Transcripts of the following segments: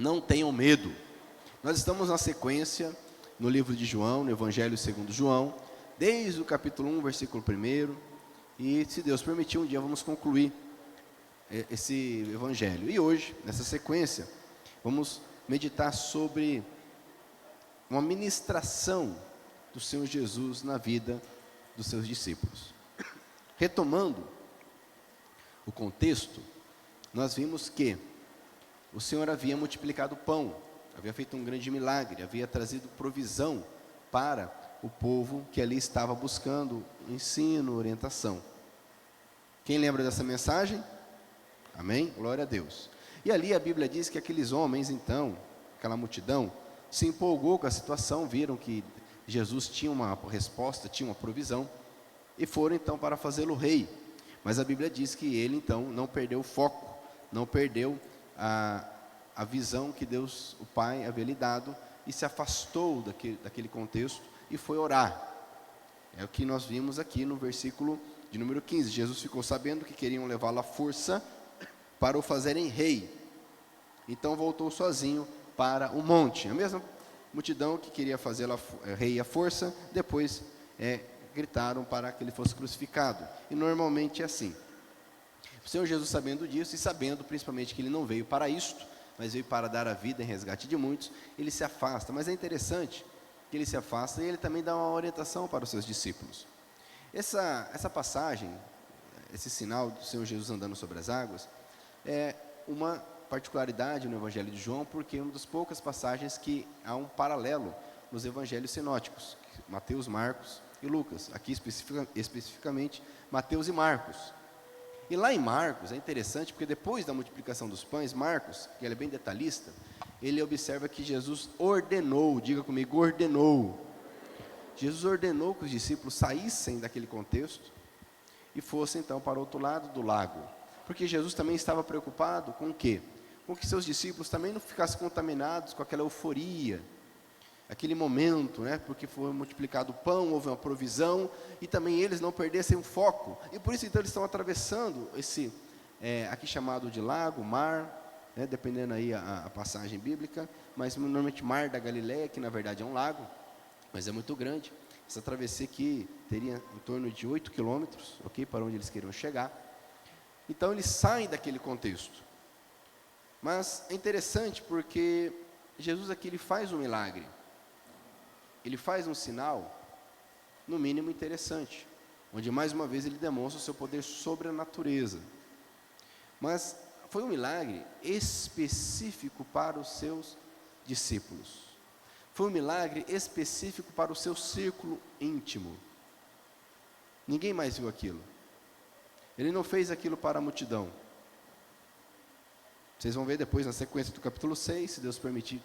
não tenham medo. Nós estamos na sequência no livro de João, no Evangelho segundo João, desde o capítulo 1, versículo 1, e se Deus permitir, um dia vamos concluir esse Evangelho. E hoje, nessa sequência, vamos meditar sobre uma ministração do Senhor Jesus na vida dos seus discípulos. Retomando o contexto, nós vimos que o Senhor havia multiplicado o pão, havia feito um grande milagre, havia trazido provisão para o povo que ali estava buscando ensino, orientação. Quem lembra dessa mensagem? Amém? Glória a Deus. E ali a Bíblia diz que aqueles homens, então, aquela multidão, se empolgou com a situação, viram que Jesus tinha uma resposta, tinha uma provisão, e foram então para fazê-lo rei. Mas a Bíblia diz que ele então não perdeu o foco, não perdeu a visão que Deus, o Pai, havia lhe dado, e se afastou daquele contexto e foi orar. É o que nós vimos aqui no versículo de número 15. Jesus ficou sabendo que queriam levá-lo à força para o fazerem rei. Então voltou sozinho para o monte. A mesma multidão que queria fazê-lo rei à força, depois gritaram para que ele fosse crucificado. E normalmente é assim. O Senhor Jesus, sabendo disso e sabendo principalmente que ele não veio para isto, mas veio para dar a vida em resgate de muitos, ele se afasta. Mas é interessante que ele se afasta e ele também dá uma orientação para os seus discípulos. Essa passagem, esse sinal do Senhor Jesus andando sobre as águas, é uma particularidade no Evangelho de João, porque é uma das poucas passagens que há um paralelo nos Evangelhos sinóticos, Mateus, Marcos e Lucas, aqui especificamente Mateus e Marcos. E lá em Marcos, é interessante, porque depois da multiplicação dos pães, Marcos, que ele é bem detalhista, ele observa que Jesus ordenou, diga comigo, ordenou. Jesus ordenou que os discípulos saíssem daquele contexto e fossem então para o outro lado do lago. Porque Jesus também estava preocupado com o quê? Com que seus discípulos também não ficassem contaminados com aquela euforia, aquele momento, porque foi multiplicado o pão, houve uma provisão, e também eles não perdessem o foco. E por isso então eles estão atravessando esse, aqui chamado de lago, mar, dependendo aí a passagem bíblica, mas normalmente mar da Galileia, que na verdade é um lago, mas é muito grande. Essa travessia aqui teria em torno de 8 quilômetros, para onde eles queriam chegar. Então eles saem daquele contexto. Mas é interessante porque Jesus aqui ele faz um milagre. Ele faz um sinal, no mínimo interessante, onde mais uma vez ele demonstra o seu poder sobre a natureza. Mas foi um milagre específico para os seus discípulos. Foi um milagre específico para o seu círculo íntimo. Ninguém mais viu aquilo. Ele não fez aquilo para a multidão. Vocês vão ver depois na sequência do capítulo 6, se Deus permitir,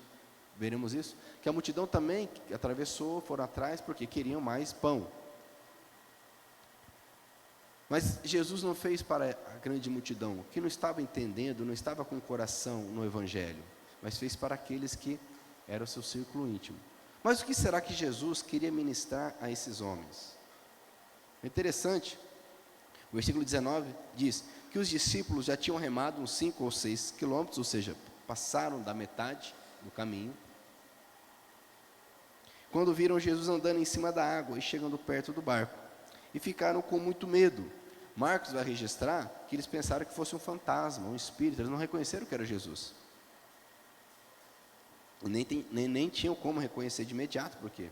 veremos isso, que a multidão também atravessou, foram atrás, porque queriam mais pão. Mas Jesus não fez para a grande multidão, que não estava entendendo, não estava com o coração no Evangelho, mas fez para aqueles que eram o seu círculo íntimo. Mas o que será que Jesus queria ministrar a esses homens? É interessante, o versículo 19 diz que os discípulos já tinham remado uns 5 ou 6 quilômetros, ou seja, passaram da metade do caminho, quando viram Jesus andando em cima da água e chegando perto do barco, e ficaram com muito medo. Marcos vai registrar que eles pensaram que fosse um fantasma, um espírito, eles não reconheceram que era Jesus. Nem tinham como reconhecer de imediato, porque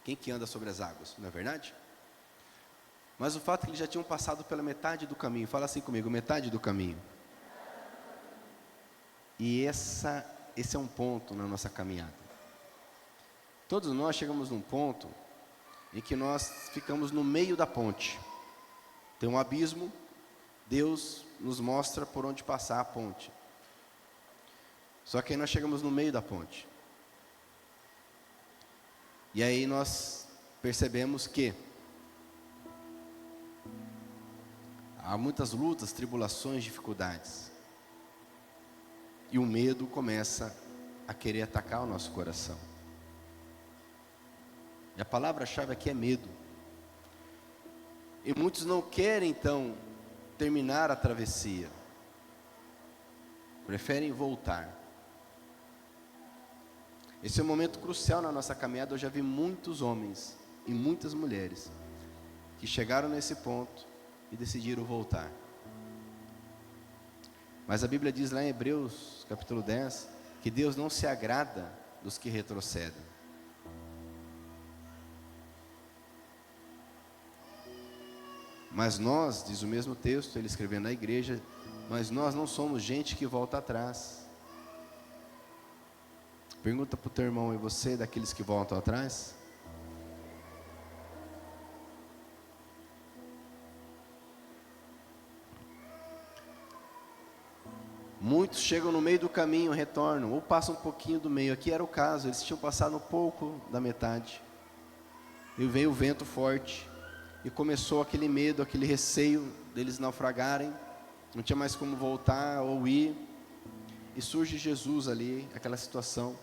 quem que anda sobre as águas, não é verdade? Mas o fato é que eles já tinham passado pela metade do caminho, fala assim comigo, metade do caminho. E esse é um ponto na nossa caminhada. Todos nós chegamos num ponto em que nós ficamos no meio da ponte. Tem um abismo, Deus nos mostra por onde passar a ponte. Só que aí nós chegamos no meio da ponte. E aí nós percebemos que há muitas lutas, tribulações, dificuldades. E o medo começa a querer atacar o nosso coração. E a palavra-chave aqui é medo. E muitos não querem, então, terminar a travessia. Preferem voltar. Esse é um momento crucial na nossa caminhada. Eu já vi muitos homens e muitas mulheres que chegaram nesse ponto e decidiram voltar. Mas a Bíblia diz lá em Hebreus capítulo 10, que Deus não se agrada dos que retrocedem. Mas nós, diz o mesmo texto, ele escrevendo na igreja, mas nós não somos gente que volta atrás. Pergunta para o teu irmão, e você daqueles que voltam atrás? Muitos chegam no meio do caminho, retornam, ou passam um pouquinho do meio. Aqui era o caso, eles tinham passado um pouco da metade. E veio o vento forte, e começou aquele medo, aquele receio deles naufragarem. Não tinha mais como voltar ou ir. E surge Jesus ali, aquela situação.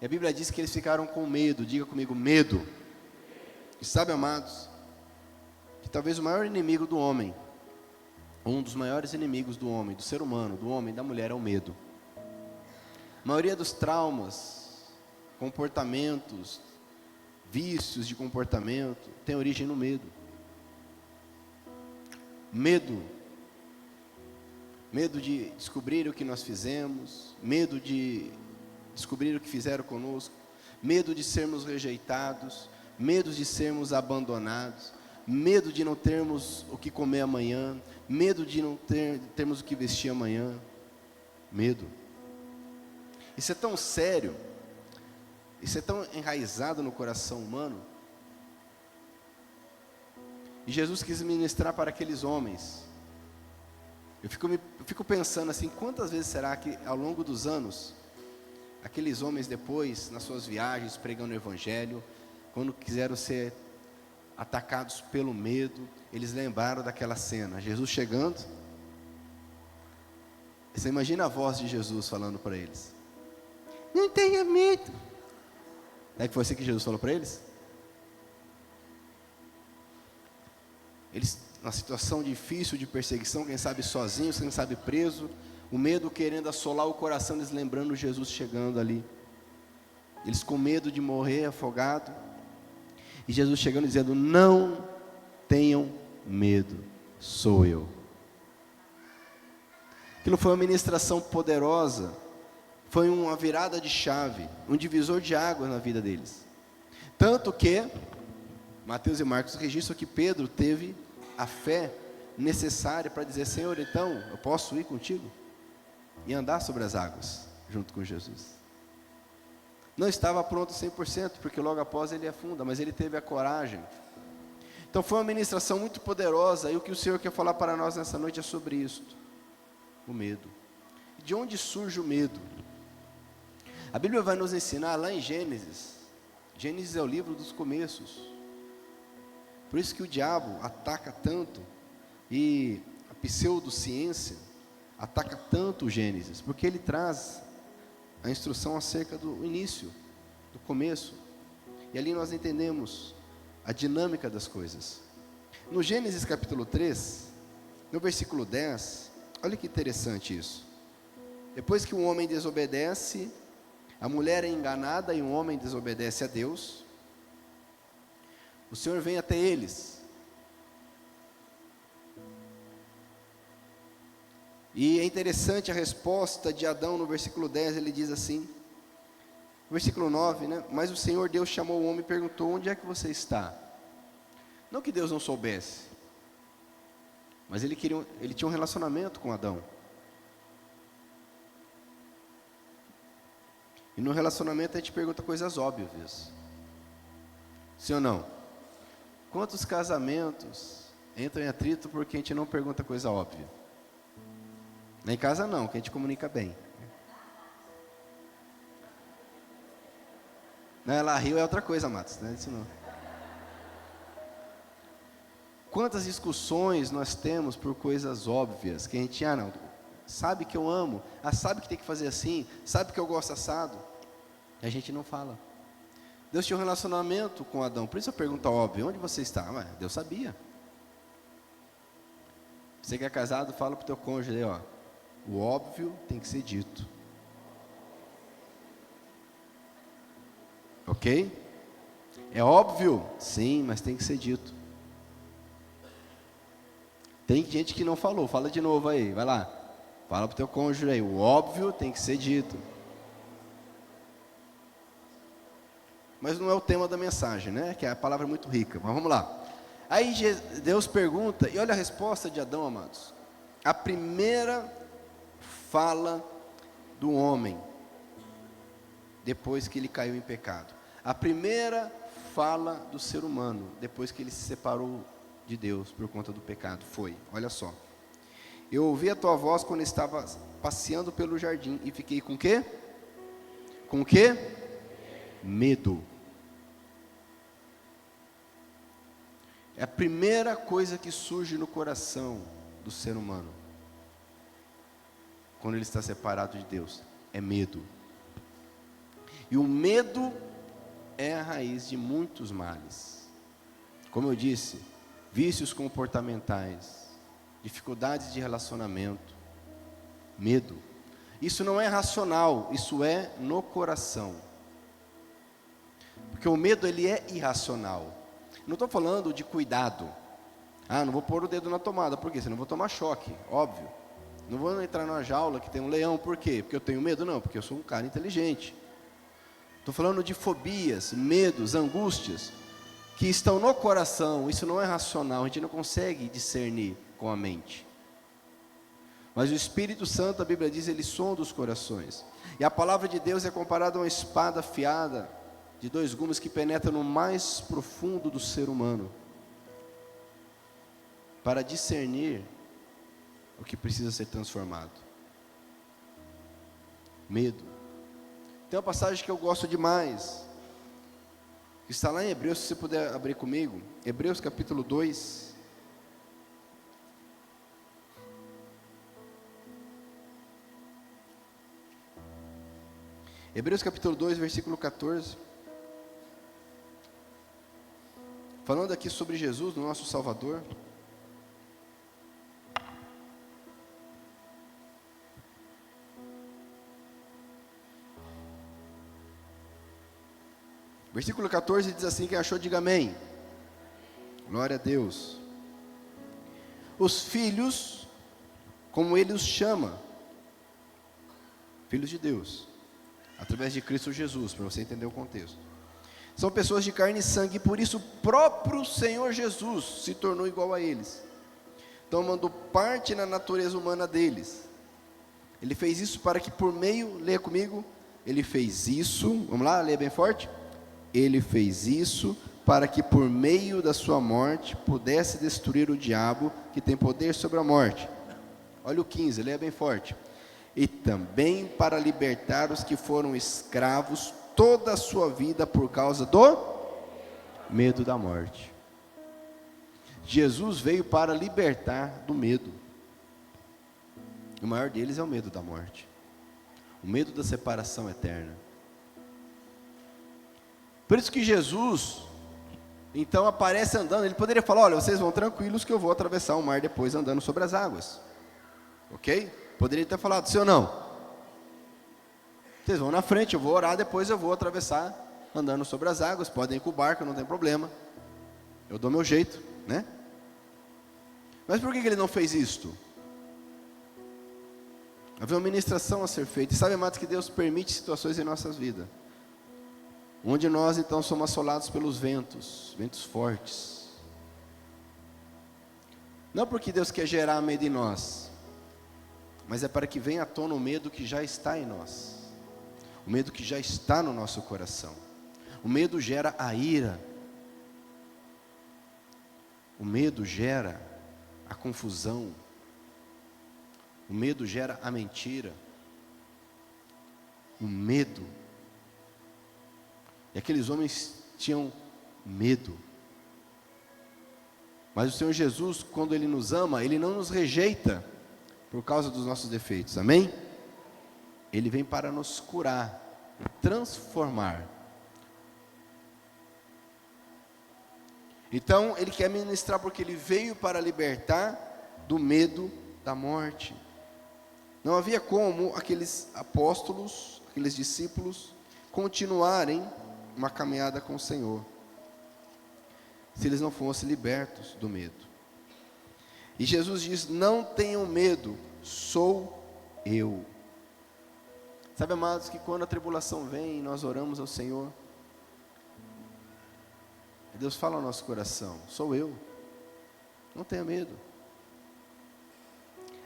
E a Bíblia diz que eles ficaram com medo. Diga comigo, medo. E sabe, amados, que talvez o maior inimigo do homem, um dos maiores inimigos do homem, do ser humano, do homem, da mulher, é o medo. A maioria dos traumas, comportamentos, vícios de comportamento, tem origem no medo. Medo de descobrir o que nós fizemos, medo de descobrir o que fizeram conosco, medo de sermos rejeitados, medo de sermos abandonados, medo de não termos o que comer amanhã, medo de não termos o que vestir amanhã. Medo. Isso é tão sério, isso é tão enraizado no coração humano. E Jesus quis ministrar para aqueles homens. Eu fico pensando assim, quantas vezes será que ao longo dos anos, aqueles homens depois, nas suas viagens, pregando o Evangelho, quando quiseram ser atacados pelo medo, eles lembraram daquela cena, Jesus chegando. Você imagina a voz de Jesus falando para eles: não tenha medo. Não é que foi assim que Jesus falou para eles? Eles, na situação difícil de perseguição, quem sabe sozinhos, quem sabe preso, o medo querendo assolar o coração, eles lembrando Jesus chegando ali. Eles com medo de morrer afogado, e Jesus chegando dizendo: não tenham medo, sou eu. Aquilo foi uma ministração poderosa, foi uma virada de chave, um divisor de águas na vida deles. Tanto que Mateus e Marcos registram que Pedro teve a fé necessária para dizer: Senhor, então eu posso ir contigo e andar sobre as águas junto com Jesus. Não estava pronto 100%, porque logo após ele afunda, mas ele teve a coragem. Então foi uma ministração muito poderosa, e o que o Senhor quer falar para nós nessa noite é sobre isso: o medo. De onde surge o medo? A Bíblia vai nos ensinar lá em Gênesis. Gênesis é o livro dos começos. Por isso que o diabo ataca tanto, e a pseudociência ataca tanto o Gênesis, porque ele traz a instrução acerca do início, do começo, e ali nós entendemos a dinâmica das coisas. No Gênesis capítulo 3, no versículo 10, olha que interessante isso. Depois que um homem desobedece, a mulher é enganada e um homem desobedece a Deus, o Senhor vem até eles. E é interessante a resposta de Adão no versículo 10, ele diz assim, versículo 9, né? Mas o Senhor Deus chamou o homem e perguntou: onde é que você está? Não que Deus não soubesse, mas ele tinha um relacionamento com Adão. E no relacionamento a gente pergunta coisas óbvias. Sim ou não? Quantos casamentos entram em atrito porque a gente não pergunta coisa óbvia? Nem em casa não, que a gente comunica bem. Não, ela riu é outra coisa, Matos, não é isso não. Quantas discussões nós temos por coisas óbvias, que a gente, não, sabe que eu amo, sabe que tem que fazer assim, sabe que eu gosto assado, e a gente não fala. Deus tinha um relacionamento com Adão, por isso a pergunta óbvia: onde você está? Deus sabia. Você que é casado, fala para o teu cônjuge aí, o óbvio tem que ser dito. Ok? É óbvio? Sim, mas tem que ser dito. Tem gente que não falou, fala de novo aí, vai lá. Fala para o teu cônjuge aí, o óbvio tem que ser dito. Mas não é o tema da mensagem, né? Que a palavra é muito rica, mas vamos lá. Aí Deus pergunta, e olha a resposta de Adão, amados. A primeira fala do homem, depois que ele caiu em pecado. A primeira fala do ser humano, depois que ele se separou de Deus por conta do pecado, foi, olha só. Eu ouvi a tua voz quando estava passeando pelo jardim e fiquei com o quê? Com o quê? Medo. É a primeira coisa que surge no coração do ser humano, quando ele está separado de Deus, é medo. E o medo é a raiz de muitos males. Como eu disse, vícios comportamentais, dificuldades de relacionamento, medo. Isso não é racional, isso é no coração. Porque o medo, ele é irracional. Não estou falando de cuidado. Não vou pôr o dedo na tomada, por quê? Senão eu vou tomar choque, óbvio. Não vou entrar numa jaula que tem um leão, por quê? Porque eu tenho medo? Não, porque eu sou um cara inteligente. Estou falando de fobias, medos, angústias, que estão no coração. Isso não é racional, a gente não consegue discernir com a mente. Mas o Espírito Santo, a Bíblia diz, ele sonda os corações. E a palavra de Deus é comparada a uma espada afiada, de 2 gumes, que penetra no mais profundo do ser humano, para discernir o que precisa ser transformado. Medo. Tem uma passagem que eu gosto demais, que está lá em Hebreus, se você puder abrir comigo, Hebreus capítulo 2. Hebreus capítulo 2, versículo 14. Falando aqui sobre Jesus, o nosso Salvador. Versículo 14 diz assim: quem achou, diga amém. Glória a Deus. Os filhos, como ele os chama, filhos de Deus, através de Cristo Jesus, para você entender o contexto, são pessoas de carne e sangue, e por isso o próprio Senhor Jesus se tornou igual a eles, tomando parte na natureza humana deles. Ele fez isso para que por meio, leia comigo, ele fez isso, vamos lá, leia bem forte. Ele fez isso para que por meio da sua morte pudesse destruir o diabo, que tem poder sobre a morte. Olha o 15, leia bem forte. E também para libertar os que foram escravos toda a sua vida por causa do medo da morte. Jesus veio para libertar do medo. O maior deles é o medo da morte, o medo da separação eterna. Por isso que Jesus, então, aparece andando. Ele poderia falar: olha, vocês vão tranquilos que eu vou atravessar o mar depois andando sobre as águas. Ok? Poderia ter falado, sim ou não? Vocês vão na frente, eu vou orar, depois eu vou atravessar andando sobre as águas. Podem ir com o barco, não tem problema. Eu dou meu jeito, né? Mas por que ele não fez isto? Havia uma ministração a ser feita. E sabe, amados, que Deus permite situações em nossas vidas, onde nós então somos assolados pelos ventos fortes. Não porque Deus quer gerar medo em nós, mas é para que venha à tona o medo que já está em nós, o medo que já está no nosso coração. O medo gera a ira, o medo gera a confusão, o medo gera a mentira, o medo. E aqueles homens tinham medo. Mas o Senhor Jesus, quando Ele nos ama, Ele não nos rejeita por causa dos nossos defeitos, amém? Ele vem para nos curar, transformar. Então, Ele quer ministrar porque Ele veio para libertar do medo da morte. Não havia como aqueles apóstolos, aqueles discípulos, continuarem uma caminhada com o Senhor, se eles não fossem libertos do medo. E Jesus diz: não tenham medo, sou eu. Sabe, amados, que quando a tribulação vem e nós oramos ao Senhor, Deus fala ao nosso coração: sou eu, não tenha medo.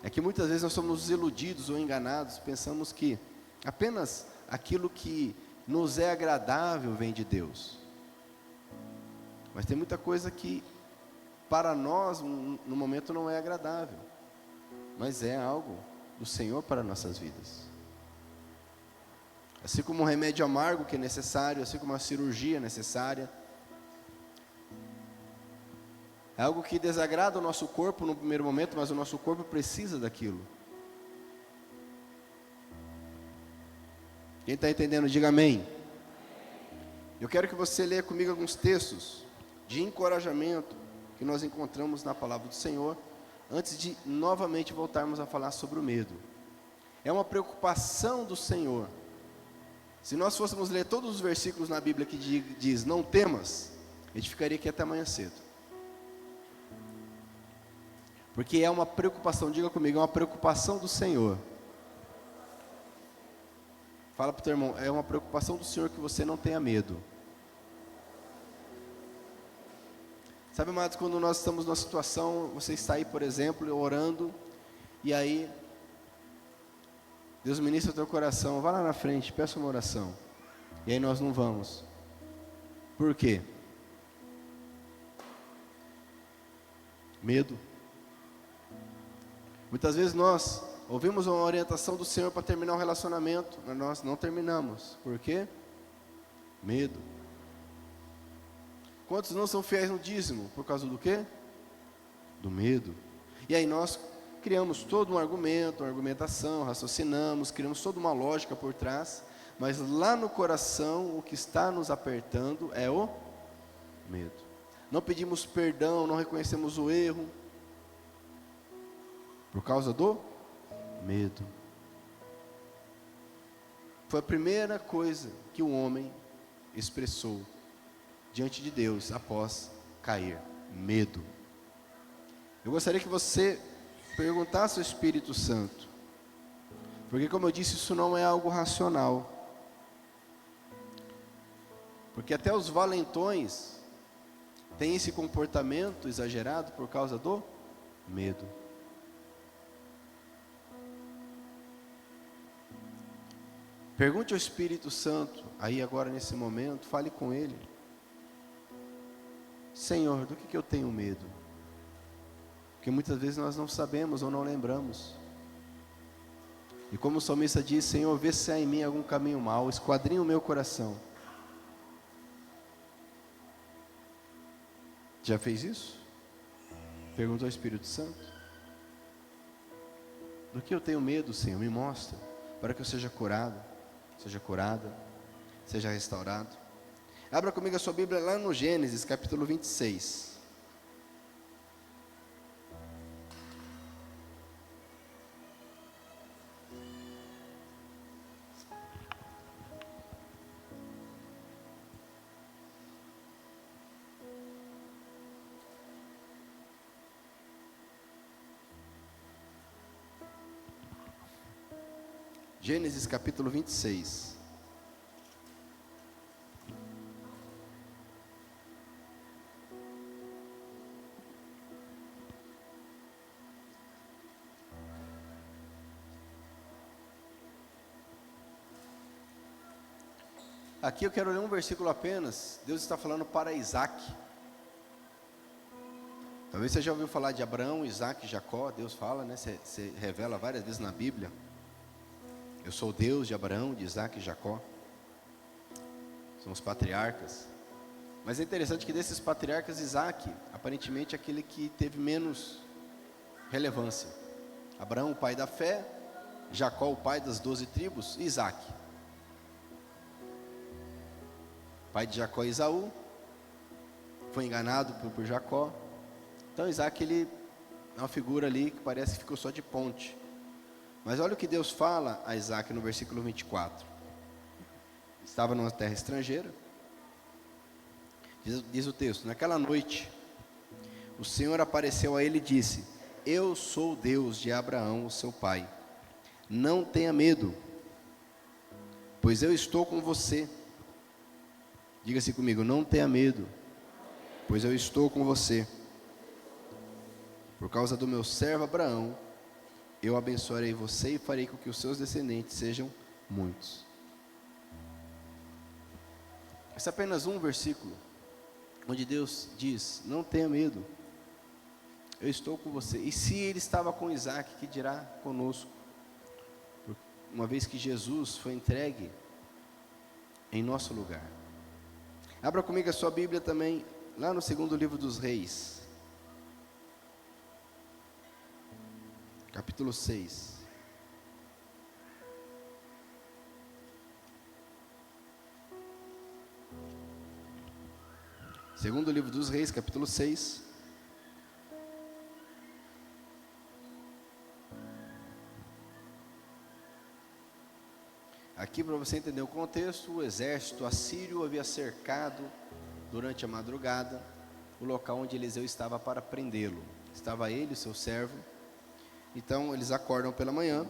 É que muitas vezes nós somos iludidos ou enganados, pensamos que apenas aquilo que nos é agradável vem de Deus. Mas tem muita coisa que para nós no momento não é agradável, mas é algo do Senhor para nossas vidas. Assim como um remédio amargo que é necessário, assim como uma cirurgia necessária, é algo que desagrada o nosso corpo no primeiro momento, mas o nosso corpo precisa daquilo. Quem está entendendo, diga amém. Eu quero que você leia comigo alguns textos de encorajamento que nós encontramos na palavra do Senhor, antes de novamente voltarmos a falar sobre o medo. É uma preocupação do Senhor. Se nós fôssemos ler todos os versículos na Bíblia que diz não temas, a gente ficaria aqui até amanhã cedo. Porque é uma preocupação, diga comigo, é uma preocupação do Senhor. Fala para o teu irmão, é uma preocupação do Senhor que você não tenha medo. Sabe, amados, quando nós estamos numa situação, você está aí, por exemplo, orando, e aí Deus ministra o teu coração, vá lá na frente, peça uma oração. E aí nós não vamos. Por quê? Medo. Muitas vezes nós ouvimos uma orientação do Senhor para terminar um relacionamento, mas nós não terminamos. Por quê? Medo. Quantos não são fiéis no dízimo? Por causa do quê? Do medo. E aí nós criamos todo um argumento, uma argumentação, raciocinamos, criamos toda uma lógica por trás, mas lá no coração o que está nos apertando é o medo. Não pedimos perdão, não reconhecemos o erro, por causa do medo. Foi a primeira coisa que o homem expressou diante de Deus após cair: medo. Eu gostaria que você perguntasse ao Espírito Santo, porque, como eu disse, isso não é algo racional. Porque até os valentões têm esse comportamento exagerado por causa do medo. Pergunte ao Espírito Santo, aí agora nesse momento, fale com Ele: Senhor, do que eu tenho medo? Porque muitas vezes nós não sabemos ou não lembramos. E como o salmista diz: Senhor, vê se há em mim algum caminho mau, esquadrinha o meu coração. Já fez isso? Perguntou ao Espírito Santo: do que eu tenho medo, Senhor? Me mostra, para que eu seja curado, seja curada, seja restaurado. Abra comigo a sua Bíblia lá no Gênesis, capítulo 26. Gênesis capítulo 26. Aqui eu quero ler um versículo apenas. Deus está falando para Isaac. Talvez você já ouviu falar de Abraão, Isaac e Jacó. Deus fala, né? Você revela várias vezes na Bíblia: eu sou o Deus de Abraão, de Isaac e Jacó. São os patriarcas. Mas é interessante que desses patriarcas, Isaac, aparentemente, é aquele que teve menos relevância. Abraão, o pai da fé; Jacó, o pai das 12 tribos; e Isaac, pai de Jacó e Esaú, foi enganado por Jacó. Então Isaac, ele é uma figura ali que parece que ficou só de ponte. Mas olha o que Deus fala a Isaac no versículo 24. Estava numa terra estrangeira, Diz o texto: naquela noite, o Senhor apareceu a ele e disse: eu sou o Deus de Abraão, seu pai. Não tenha medo, pois eu estou com você. Diga-se comigo: não tenha medo, pois eu estou com você. Por causa do meu servo Abraão, eu abençoarei você e farei com que os seus descendentes sejam muitos. Esse é apenas um versículo, onde Deus diz: não tenha medo, eu estou com você. E se ele estava com Isaac, que dirá conosco? Uma vez que Jesus foi entregue em nosso lugar. Abra comigo a sua Bíblia também, lá no segundo livro dos Reis, capítulo 6. Segundo livro dos Reis, capítulo 6. Aqui, para você entender o contexto, o exército assírio havia cercado durante a madrugada o local onde Eliseu estava para prendê-lo. Estava ele e seu servo. Então eles acordam pela manhã.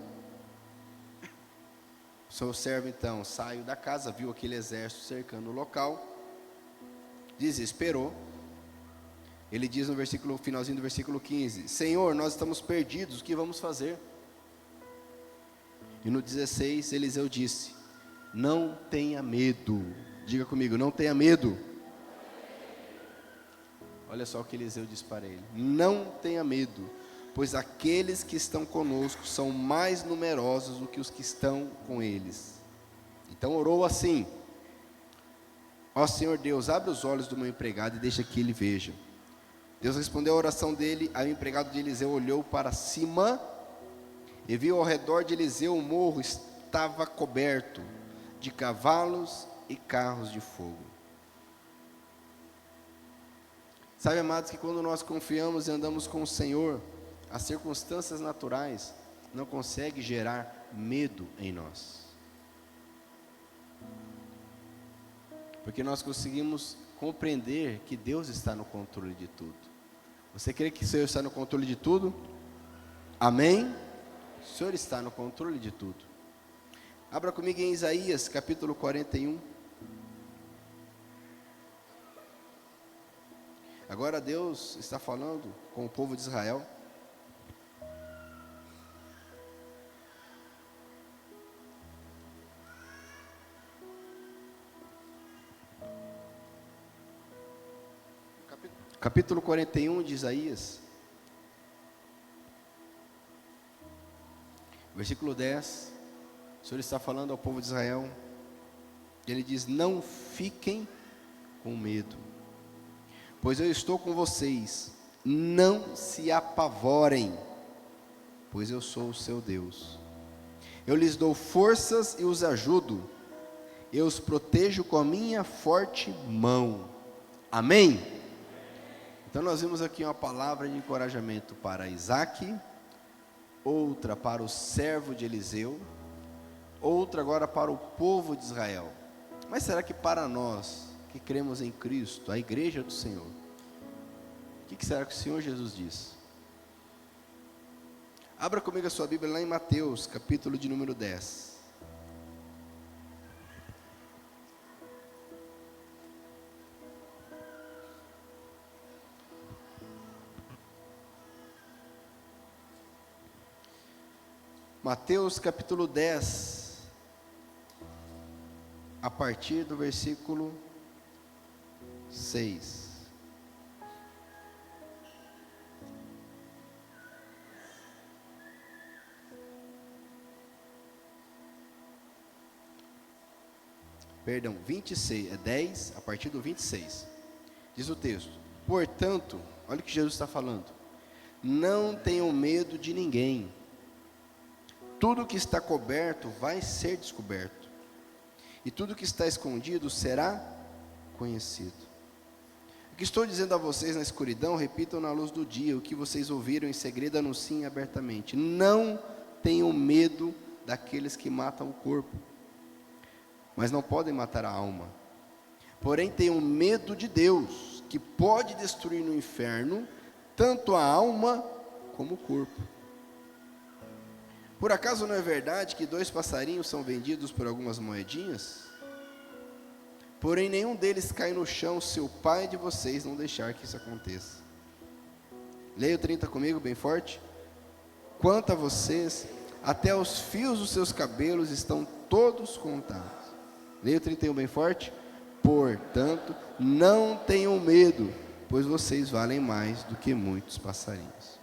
O seu servo então saiu da casa, viu aquele exército cercando o local, desesperou. Ele diz no finalzinho do versículo 15: Senhor, nós estamos perdidos, o que vamos fazer? E no 16 Eliseu disse: não tenha medo. Diga comigo: não tenha medo. Olha só o que Eliseu diz para ele: não tenha medo, pois aqueles que estão conosco são mais numerosos do que os que estão com eles. Então orou assim: ó Senhor Deus, abre os olhos do meu empregado e deixa que ele veja. Deus respondeu a oração dele. Aí o empregado de Eliseu olhou para cima e viu ao redor de Eliseu o morro estava coberto de cavalos e carros de fogo. Sabe, amados, que quando nós confiamos e andamos com o Senhor, as circunstâncias naturais não conseguem gerar medo em nós, porque nós conseguimos compreender que Deus está no controle de tudo. Você crê que o Senhor está no controle de tudo? Amém? O Senhor está no controle de tudo. Abra comigo em Isaías capítulo 41. Agora Deus está falando com o povo de Israel. Capítulo 41 de Isaías, versículo 10, o Senhor está falando ao povo de Israel. Ele diz: não fiquem com medo, pois eu estou com vocês. Não se apavorem, pois eu sou o seu Deus. Eu lhes dou forças e os ajudo. Eu os protejo com a minha forte mão. Amém? Então nós vimos aqui uma palavra de encorajamento para Isaac, outra para o servo de Eliseu, outra agora para o povo de Israel. Mas será que para nós que cremos em Cristo, a igreja do Senhor, o que será que o Senhor Jesus diz? Abra comigo a sua Bíblia lá em Mateus, capítulo de número 10. Mateus capítulo 10, a partir do versículo 6. Perdão, 26, é 10, a partir do 26. Diz o texto: portanto, olha o que Jesus está falando: não tenham medo de ninguém. Tudo que está coberto vai ser descoberto, e tudo que está escondido será conhecido. O que estou dizendo a vocês na escuridão, repitam na luz do dia. O que vocês ouviram em segredo, anunciem abertamente. Não tenham medo daqueles que matam o corpo, mas não podem matar a alma. porém tenham medo de Deus, que pode destruir no inferno tanto a alma como o corpo. Por acaso não é verdade que 2 passarinhos são vendidos por algumas moedinhas? Porém nenhum deles cai no chão se o Pai de vocês não deixar que isso aconteça. Leia o 30 comigo bem forte. Quanto a vocês, até os fios dos seus cabelos estão todos contados. Leia o 31 bem forte. Portanto, não tenham medo, pois vocês valem mais do que muitos passarinhos.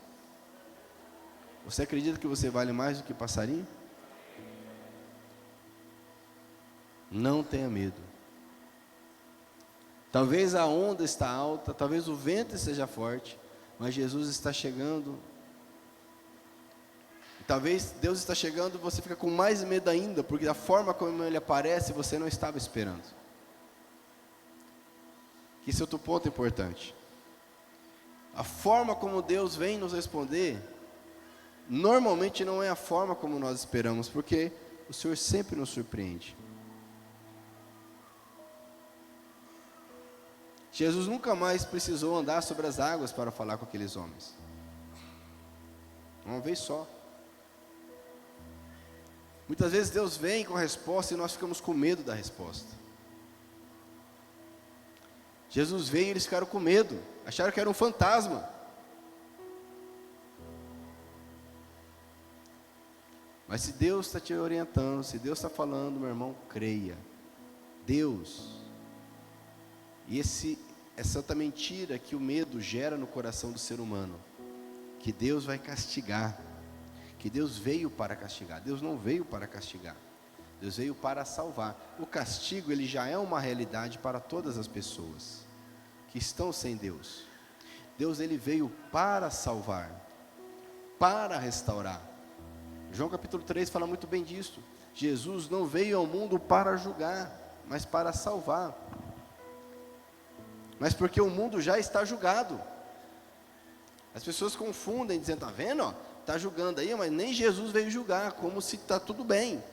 Você acredita que você vale mais do que passarinho? Não tenha medo. Talvez a onda está alta, talvez o vento esteja forte, mas Jesus está chegando. Talvez Deus está chegando e você fica com mais medo ainda, porque da forma como Ele aparece, você não estava esperando. Esse é outro ponto importante. A forma como Deus vem nos responder, normalmente não é a forma como nós esperamos, porque o Senhor sempre nos surpreende. Jesus nunca mais precisou andar sobre as águas para falar com aqueles homens. Uma vez só. Muitas vezes Deus vem com a resposta e nós ficamos com medo da resposta. Jesus veio e eles ficaram com medo, acharam que era um fantasma. Mas se Deus está te orientando, se Deus está falando, meu irmão, creia. Deus, e essa mentira que o medo gera no coração do ser humano, que Deus vai castigar, que Deus veio para castigar. Deus não veio para castigar, Deus veio para salvar. O castigo, ele já é uma realidade para todas as pessoas que estão sem Deus. Deus, ele veio para salvar, para restaurar. João capítulo 3 fala muito bem disso. Jesus não veio ao mundo para julgar, mas para salvar. Mas porque o mundo já está julgado. As pessoas confundem, dizendo, está vendo? Está julgando aí, mas nem Jesus veio julgar, como se está tudo bem.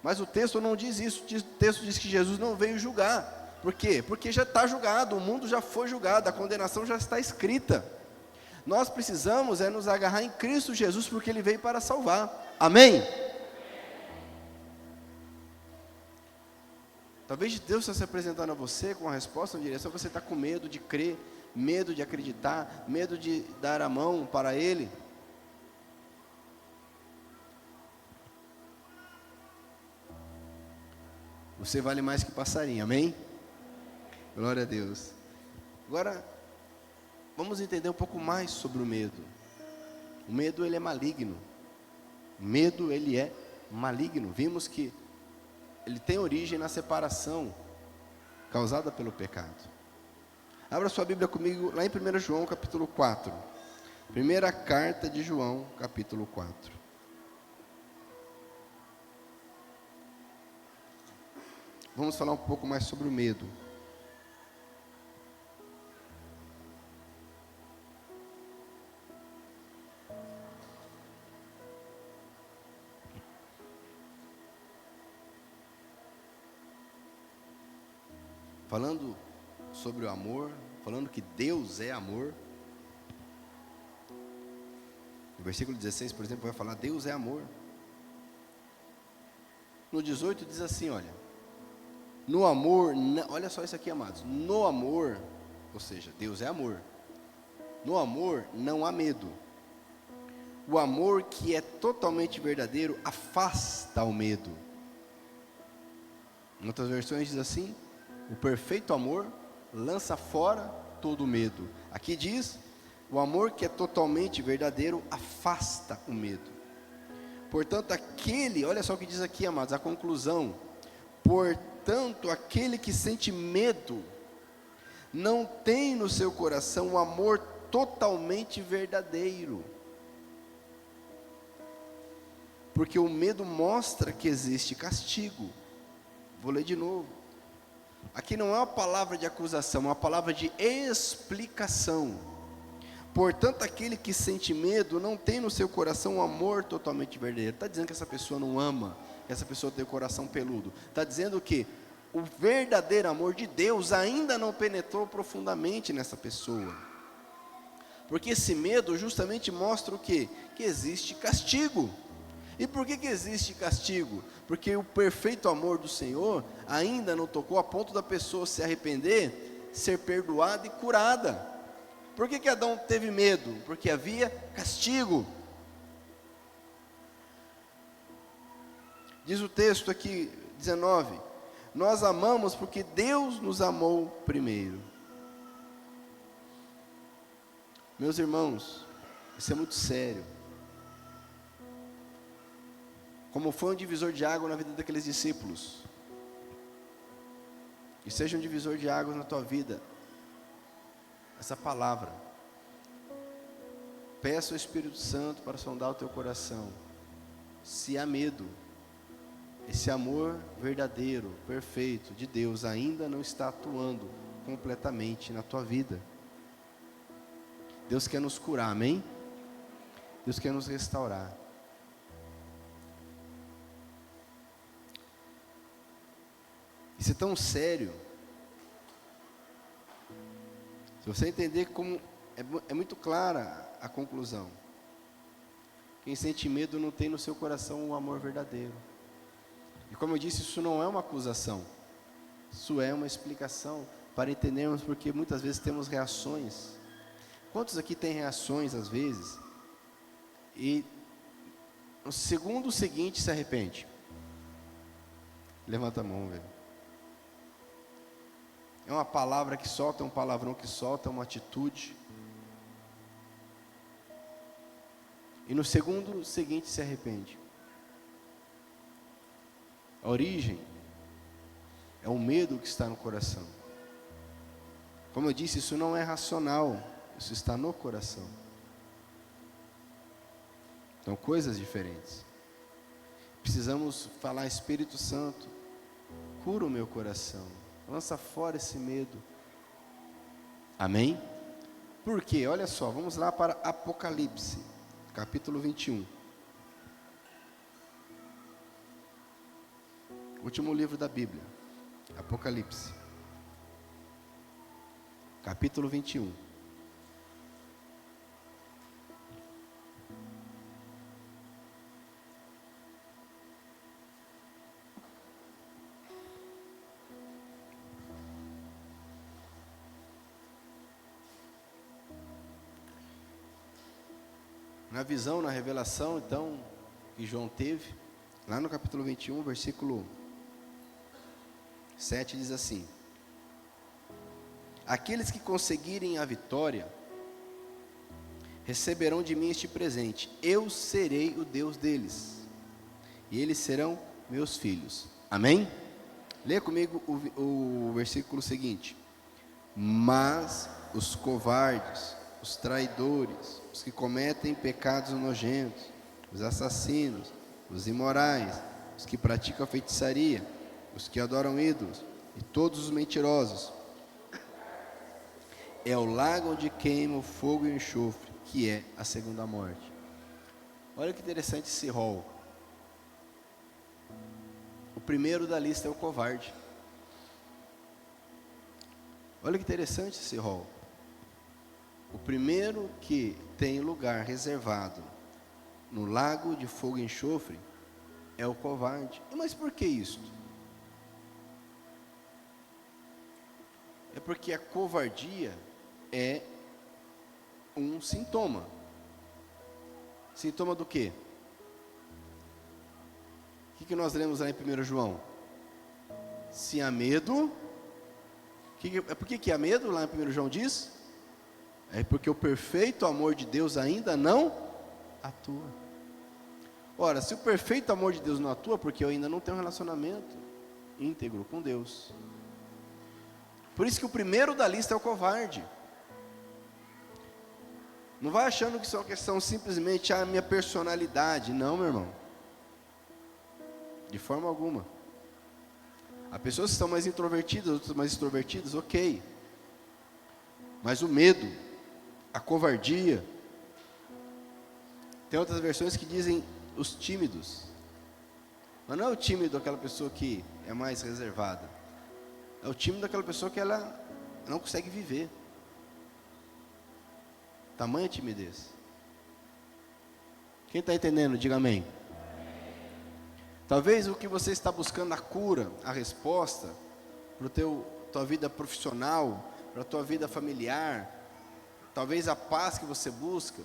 Mas o texto não diz isso, o texto diz que Jesus não veio julgar. Por quê? Porque já está julgado, o mundo já foi julgado, a condenação já está escrita. Nós precisamos nos agarrar em Cristo Jesus, porque Ele veio para salvar. Amém? Talvez Deus está se apresentando a você com a resposta na direção, você está com medo de crer, medo de acreditar, medo de dar a mão para Ele. Você vale mais que passarinho, amém? Glória a Deus. Agora, vamos entender um pouco mais sobre o medo. O medo, ele é maligno. O medo, ele é maligno. Vimos que ele tem origem na separação causada pelo pecado. Abra sua Bíblia comigo lá em 1 João capítulo 4. Primeira carta de João, capítulo 4. Vamos falar um pouco mais sobre o medo. Falando sobre o amor, falando que Deus é amor. No versículo 16, por exemplo, vai falar Deus é amor. No 18 diz assim, olha, no amor, olha só isso aqui, amados, no amor, ou seja, Deus é amor, no amor não há medo. O amor que é totalmente verdadeiro afasta o medo. Em outras versões diz assim, o perfeito amor lança fora todo o medo. Aqui diz, o amor que é totalmente verdadeiro afasta o medo. Portanto, olha só o que diz aqui, amados, a conclusão. Portanto, aquele que sente medo, não tem no seu coração um amor totalmente verdadeiro. Porque o medo mostra que existe castigo. Vou ler de novo. Aqui não é uma palavra de acusação, é uma palavra de explicação. Portanto, aquele que sente medo não tem no seu coração um amor totalmente verdadeiro. Está dizendo que essa pessoa não ama, que essa pessoa tem o coração peludo. Está dizendo que o verdadeiro amor de Deus ainda não penetrou profundamente nessa pessoa. Porque esse medo justamente mostra o quê? Que existe castigo. E por que existe castigo? Porque o perfeito amor do Senhor ainda não tocou a ponto da pessoa se arrepender, ser perdoada e curada. Por que Adão teve medo? Porque havia castigo. Diz o texto aqui, 19: nós amamos porque Deus nos amou primeiro. Meus irmãos, isso é muito sério. Como foi um divisor de água na vida daqueles discípulos, e seja um divisor de águas na tua vida, essa palavra. Peça ao Espírito Santo para sondar o teu coração. Se há medo, esse amor verdadeiro, perfeito de Deus ainda não está atuando completamente na tua vida. Deus quer nos curar, amém? Deus quer nos restaurar. Isso é tão sério. Se você entender como é muito clara a conclusão. Quem sente medo não tem no seu coração o amor verdadeiro. E como eu disse, isso não é uma acusação. Isso é uma explicação para entendermos porque muitas vezes temos reações. Quantos aqui têm reações às vezes e no segundo seguinte se arrepende? Levanta a mão, velho. É uma palavra que solta, é um palavrão que solta, é uma atitude. E no segundo seguinte se arrepende. A origem é o medo que está no coração. Como eu disse, isso não é racional, isso está no coração. São coisas diferentes. Precisamos falar: Espírito Santo, cura o meu coração, lança fora esse medo. Amém? Por quê? Olha só, vamos lá para Apocalipse, capítulo 21. Último livro da Bíblia, Apocalipse, capítulo 21. Na visão, na revelação, então, que João teve, lá no capítulo 21, versículo 7, diz assim: aqueles que conseguirem a vitória, receberão de mim este presente: eu serei o Deus deles, e eles serão meus filhos. Amém? Lê comigo o versículo seguinte: mas os covardes, os traidores, os que cometem pecados nojentos, os assassinos, os imorais, os que praticam feitiçaria, os que adoram ídolos e todos os mentirosos, é o lago onde queima o fogo e o enxofre, que é a segunda morte. Olha que interessante esse rol. O primeiro da lista é o covarde. Olha que interessante esse rol. O primeiro que tem lugar reservado no lago de fogo e enxofre é o covarde. Mas por que isso? É porque a covardia é um sintoma. Sintoma do quê? O que nós lemos lá em 1 João? Se há medo, por que há medo lá em 1 João diz? É porque o perfeito amor de Deus ainda não atua. Ora, se o perfeito amor de Deus não atua, porque eu ainda não tenho um relacionamento íntegro com Deus. Por isso que o primeiro da lista é o covarde. Não vai achando que isso é uma questão simplesmente a minha personalidade. Não, meu irmão. De forma alguma. Há pessoas que estão mais introvertidas, outras mais extrovertidas, ok. Mas o medo, a covardia. Tem outras versões que dizem os tímidos. Mas não é o tímido aquela pessoa que é mais reservada. É o tímido daquela pessoa que ela não consegue viver. Tamanha timidez. Quem está entendendo, diga amém. Talvez o que você está buscando a cura, a resposta, para tua vida profissional, para a tua vida familiar, talvez a paz que você busca,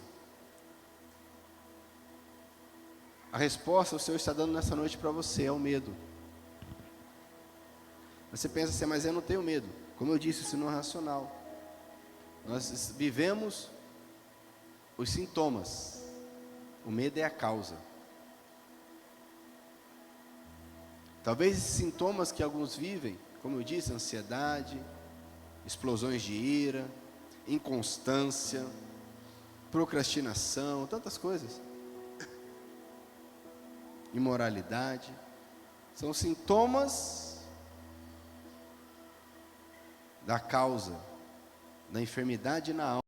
a resposta o Senhor está dando nessa noite para você, é o medo. Você pensa assim, mas eu não tenho medo. Como eu disse, isso não é racional. Nós vivemos os sintomas. O medo é a causa. Talvez esses sintomas que alguns vivem, como eu disse, ansiedade, explosões de ira, inconstância, procrastinação, tantas coisas. Imoralidade, são sintomas da causa da enfermidade na alma.